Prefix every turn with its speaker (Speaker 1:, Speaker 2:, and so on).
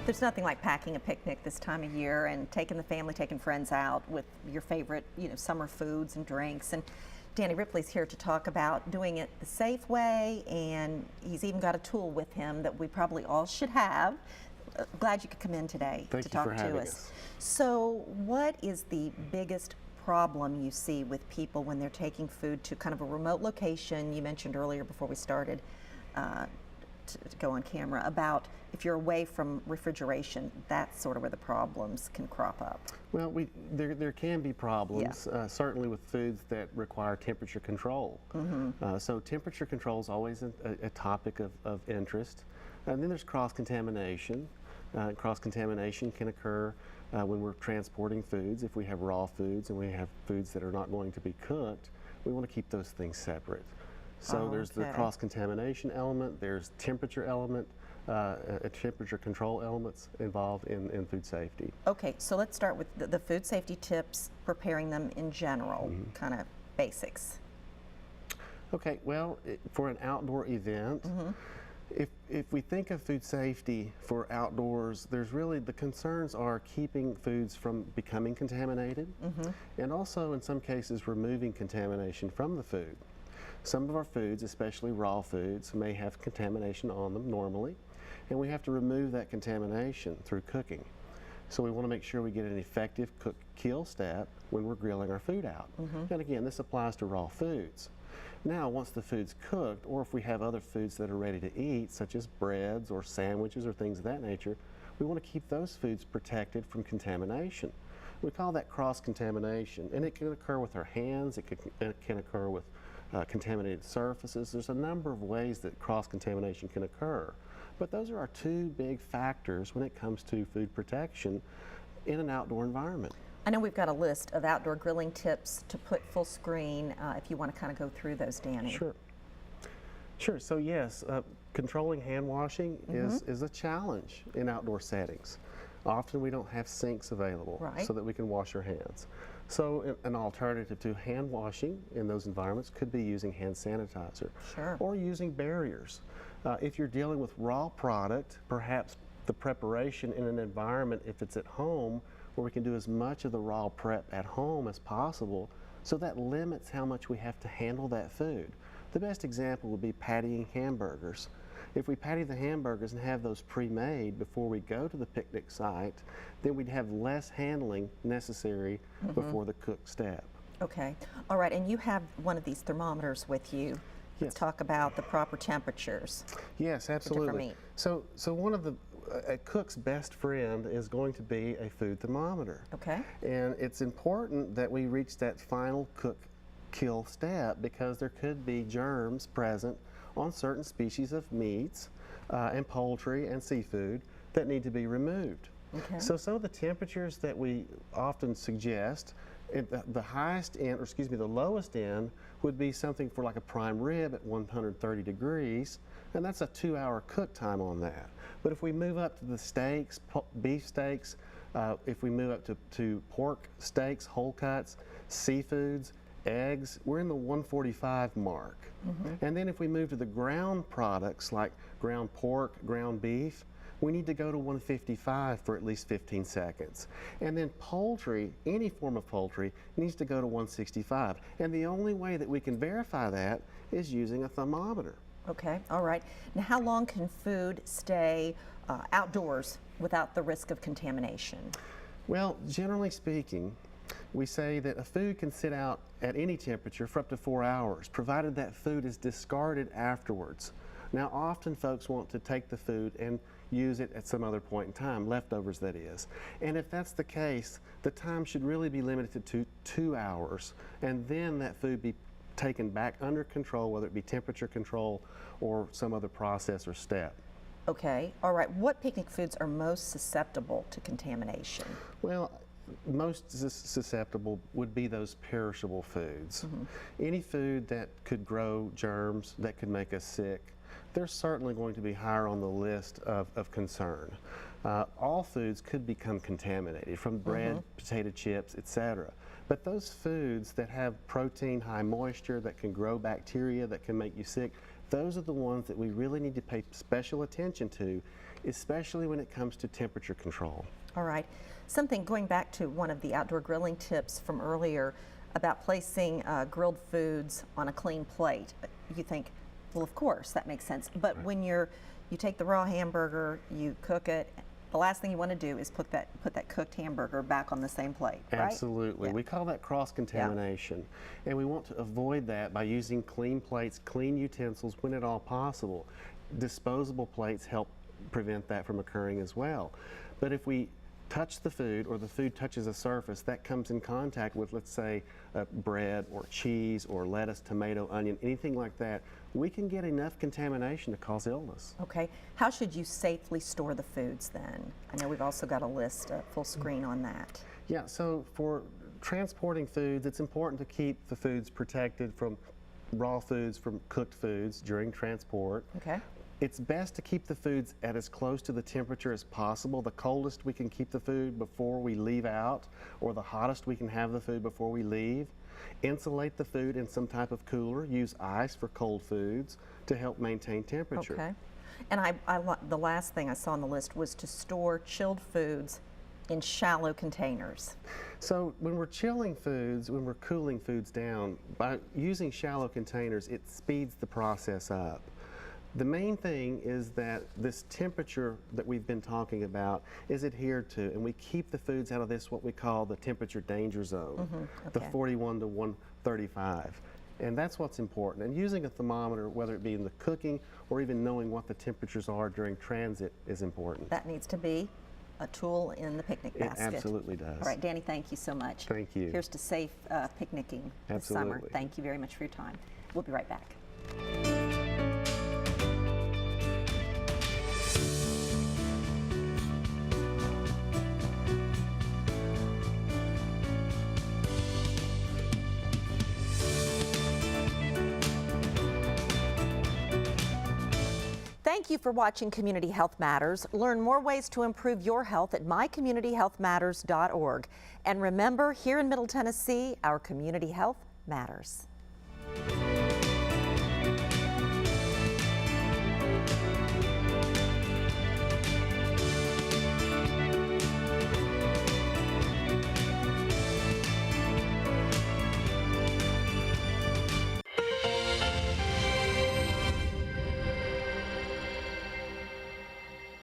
Speaker 1: There's nothing like packing a picnic this time of year and taking the family, taking friends out with your favorite, summer foods and drinks. And Danny Ripley's here to talk about doing it the safe way, and he's even got a tool with him that we probably all should have. Glad you could come in today to talk to us. So, what is the biggest problem you see with people when they're taking food to kind of a remote location? You mentioned earlier before we started to go on camera about if you're away from refrigeration, that's sort of where the problems can crop up.
Speaker 2: Well, there can be problems, certainly with foods that require temperature control. So temperature control is always a topic of interest. And then there's cross-contamination. Cross-contamination can occur when we're transporting foods. If we have raw foods and we have foods that are not going to be cooked, we want to keep those things separate. So there's the cross-contamination element, there's temperature element, temperature control elements involved in food safety.
Speaker 1: Okay, so let's start with the food safety tips, preparing them in general, kind of basics. Okay,
Speaker 2: well, for an outdoor event, if we think of food safety for outdoors, there's really, the concerns are keeping foods from becoming contaminated, and also in some cases removing contamination from the food. Some of our foods, especially raw foods, may have contamination on them normally, and we have to remove that contamination through cooking. So we want to make sure we get an effective cook-kill step when we're grilling our food out. And again, this applies to raw foods. Now, once the food's cooked, or if we have other foods that are ready to eat, such as breads or sandwiches or things of that nature, we want to keep those foods protected from contamination. We call that cross-contamination, and it can occur with our hands, it can occur with contaminated surfaces. There's a number of ways that cross-contamination can occur. But those are our two big factors when it comes to food protection in an outdoor environment.
Speaker 1: I know we've got a list of outdoor grilling tips to put full screen if you want to kind of go through those, Danny.
Speaker 2: Sure, so yes, controlling hand washing is a challenge in outdoor settings. Often we don't have sinks available so that we can wash our hands. So an alternative to hand washing in those environments could be using hand sanitizer or using barriers. If you're dealing with raw product, perhaps the preparation in an environment, if it's at home, where we can do as much of the raw prep at home as possible, so that limits how much we have to handle that food. The best example would be pattying hamburgers. If we patty the hamburgers and have those pre-made before we go to the picnic site, then we'd have less handling necessary before the cook step. Okay.
Speaker 1: All right, and you have one of these thermometers with you. Let's talk about the proper temperatures.
Speaker 2: Yes, absolutely. So one of a cook's best friend is going to be a food thermometer.
Speaker 1: Okay.
Speaker 2: And it's important that we reach that final cook-kill step because there could be germs present on certain species of meats and poultry and seafood that need to be removed.
Speaker 1: Okay.
Speaker 2: So some of the temperatures that we often suggest, the highest end, or excuse me, the lowest end would be something for like a prime rib at 130 degrees, and that's a 2-hour cook time on that. But if we move up to the steaks, beef steaks, if we move up to pork steaks, whole cuts, seafoods, eggs, we're in the 145 mark. And then if we move to the ground products like ground pork, ground beef, we need to go to 155 for at least 15 seconds. And then poultry, any form of poultry, needs to go to 165. And the only way that we can verify that is using a thermometer.
Speaker 1: Okay, all right. Now, how long can food stay outdoors without the risk of contamination?
Speaker 2: Well, generally speaking, we say that a food can sit out at any temperature for up to 4 hours, provided that food is discarded afterwards. Now, often folks want to take the food and use it at some other point in time, leftovers that is. And if that's the case, the time should really be limited to 2 hours, and then that food be taken back under control, whether it be temperature control or some other process or step.
Speaker 1: Okay, all right. What picnic foods are most susceptible to contamination?
Speaker 2: Well, most susceptible would be those perishable foods. Any food that could grow germs, that could make us sick, they're certainly going to be higher on the list of concern. All foods could become contaminated, from bread, potato chips, etc. But those foods that have protein, high moisture, that can grow bacteria, that can make you sick, those are the ones that we really need to pay special attention to, especially when it comes to temperature control.
Speaker 1: All right. Something going back to one of the outdoor grilling tips from earlier about placing grilled foods on a clean plate. You think, well, of course, that makes sense. But
Speaker 2: Right.
Speaker 1: when you take the raw hamburger, you cook it, the last thing you want to do is put that cooked hamburger back on the same plate, right?
Speaker 2: Absolutely.
Speaker 1: Yeah.
Speaker 2: We call that cross-contamination. And we want to avoid that by using clean plates, clean utensils when at all possible. Disposable plates help prevent that from occurring as well. But if we touch the food or the food touches a surface that comes in contact with, let's say, bread or cheese or lettuce, tomato, onion, anything like that, we can get enough contamination to cause illness.
Speaker 1: Okay. How should you safely store the foods then? I know we've also got a list, full screen on that.
Speaker 2: Yeah, so for transporting foods, it's important to keep the foods protected from raw foods, from cooked foods during transport.
Speaker 1: Okay.
Speaker 2: It's best to keep the foods at as close to the temperature as possible. The coldest we can keep the food before we leave out, or the hottest we can have the food before we leave. Insulate the food in some type of cooler. Use ice for cold foods to help maintain temperature.
Speaker 1: Okay. And the last thing I saw on the list was to store chilled foods in shallow containers.
Speaker 2: So when we're chilling foods, when we're cooling foods down, by using shallow containers, it speeds the process up. The main thing is that this temperature that we've been talking about is adhered to, and we keep the foods out of this, what we call the temperature danger zone, the
Speaker 1: Okay.
Speaker 2: 41 to 135. And that's what's important. And using a thermometer, whether it be in the cooking or even knowing what the temperatures are during transit, is important.
Speaker 1: That needs to be a tool in the picnic
Speaker 2: It
Speaker 1: basket.
Speaker 2: absolutely does.
Speaker 1: All right, Danny, thank you so much.
Speaker 2: Thank you.
Speaker 1: Here's to safe picnicking this summer.
Speaker 2: Absolutely.
Speaker 1: Thank you very much for your time. We'll be right back. Thank you for watching Community Health Matters. Learn more ways to improve your health at mycommunityhealthmatters.org. And remember, here in Middle Tennessee, our community health matters.